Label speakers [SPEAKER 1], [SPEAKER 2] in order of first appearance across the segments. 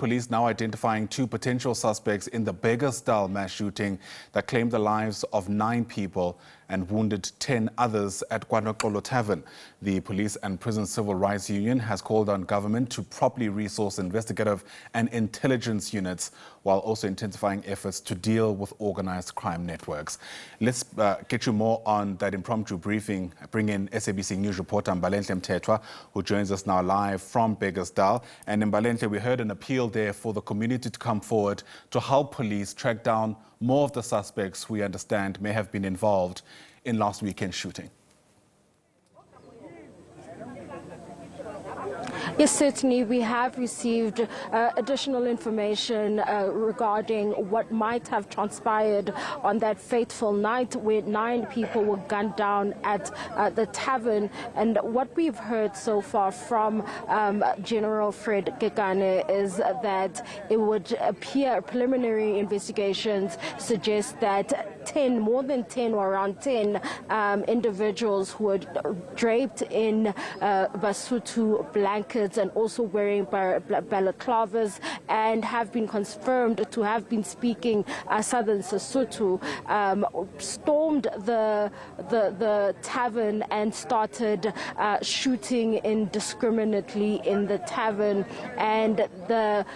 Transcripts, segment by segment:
[SPEAKER 1] Police now identifying two potential suspects in the Bekkersdal mass shooting that claimed the lives of 9 people and wounded 10 others at Kwa Noxolo tavern. The Police and Prison Civil Rights Union has called on government to properly resource investigative and intelligence units while also intensifying efforts to deal with organized crime networks. Let's get you more on that impromptu briefing. Bring in SABC News reporter Mbalenhle Mthethwa, who joins us now live from Bekkersdal. And Mbalenhle, we heard an appeal there for the community to come forward to help police track down more of the suspects we understand may have been involved in last weekend's shooting.
[SPEAKER 2] Yes, certainly. We have received additional information regarding what might have transpired on that fateful night where 9 people were gunned down at the tavern. And what we've heard so far from General Fred Kekane is that it would appear preliminary investigations suggest that more than 10 or around 10 individuals who were draped in Basotho blankets and also wearing balaclavas and have been confirmed to have been speaking Southern Sesotho, stormed the tavern and started shooting indiscriminately in the tavern. And the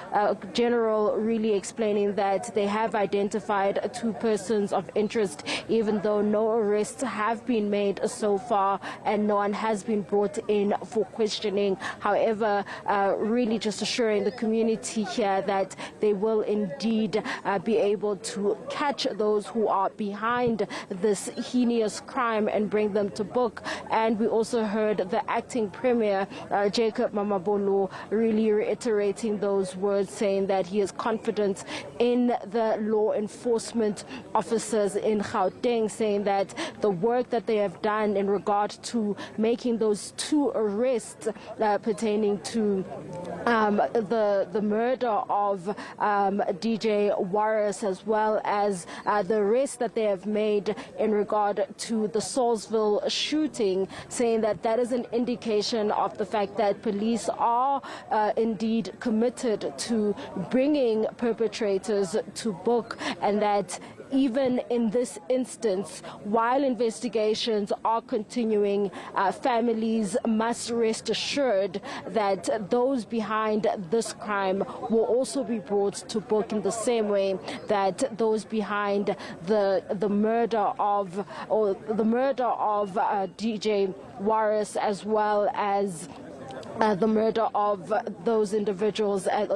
[SPEAKER 2] general really explaining that they have identified 2 persons of interest, even though no arrests have been made so far and no one has been brought in for questioning. However, really just assuring the community here that they will indeed be able to catch those who are behind this heinous crime and bring them to book. And we also heard the acting premier, Jacob Mamabolo, really reiterating those words, saying that he is confident in the law enforcement officers in Gauteng, saying that the work that they have done in regard to making those 2 arrests pertaining to the murder of DJ Warris, as well as the arrest that they have made in regard to the Salisville shooting, saying that that is an indication of the fact that police are indeed committed to bringing perpetrators to book, and that even in this instance, while investigations are continuing, families must rest assured that those behind this crime will also be brought to book in the same way that those behind the murder of DJ Warris, as well as the murder of those individuals and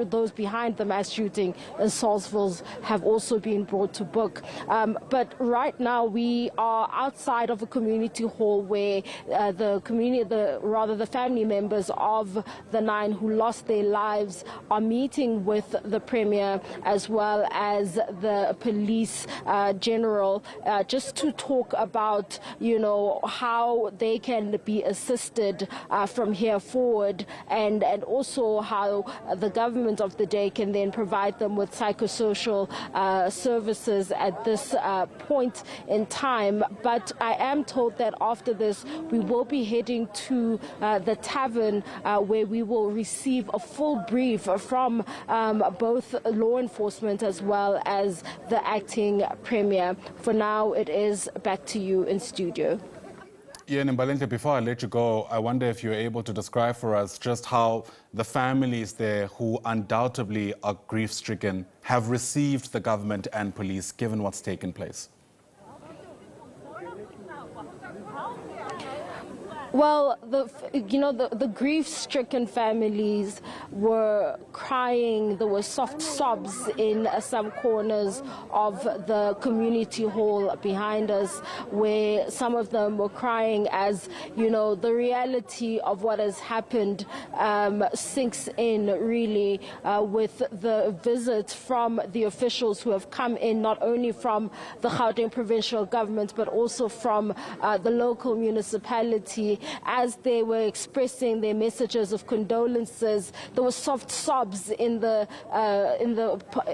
[SPEAKER 2] those behind the mass shooting in Salisville have also been brought to book. But right now we are outside of a community hall where the family members of the 9 who lost their lives are meeting with the Premier as well as the police general, just to talk about, how they can be assisted from here forward, and also how the government of the day can then provide them with psychosocial services at this point in time. But I am told that after this we will be heading to the tavern where we will receive a full brief from both law enforcement as well as the acting premier. For now, it is back to you in studio.
[SPEAKER 1] Yeah, and Mbalenhle, before I let you go, I wonder if you're able to describe for us just how the families there, who undoubtedly are grief-stricken, have received the government and police, given what's taken place.
[SPEAKER 2] Well, the grief-stricken families were crying. There were soft sobs in some corners of the community hall behind us, where some of them were crying as, the reality of what has happened sinks in, really, with the visit from the officials who have come in, not only from the Gauteng provincial government, but also from the local municipality, family, as they were expressing their messages of condolences, there were soft sobs in the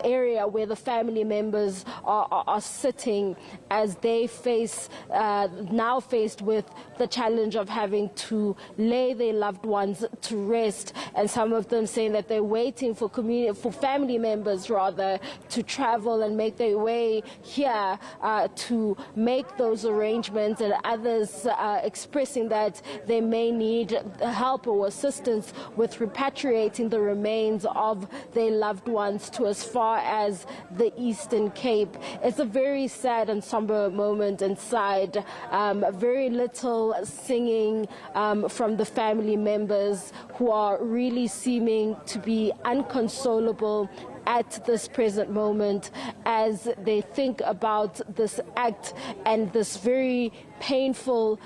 [SPEAKER 2] area where the family members are sitting, as they face now faced with the challenge of having to lay their loved ones to rest, and some of them saying that they're waiting for family members rather to travel and make their way here to make those arrangements, and others expressing that they may need help or assistance with repatriating the remains of their loved ones to as far as the Eastern Cape. It's a very sad and somber moment inside. Very little singing from the family members, who are really seeming to be unconsolable at this present moment as they think about this act and this very painful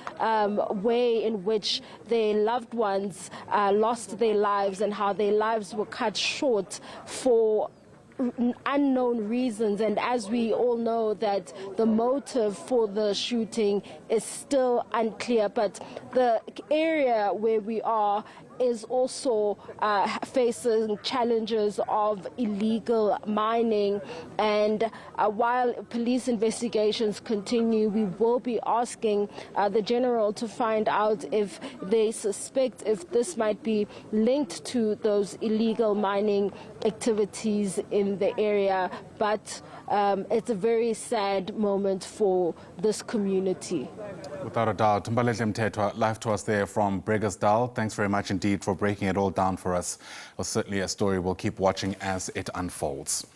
[SPEAKER 2] way in which their loved ones lost their lives, and how their lives were cut short for unknown reasons. And as we all know, that the motive for the shooting is still unclear, but the area where we are is also facing challenges of illegal mining. And while police investigations continue, we will be asking the General to find out if they suspect if this might be linked to those illegal mining activities in the area. But it's a very sad moment for this community.
[SPEAKER 1] Without a doubt. Mbalenhle Mthethwa, live to us there from Bekkersdal. Thanks very much indeed for breaking it all down for us. Well, certainly a story we'll keep watching as it unfolds.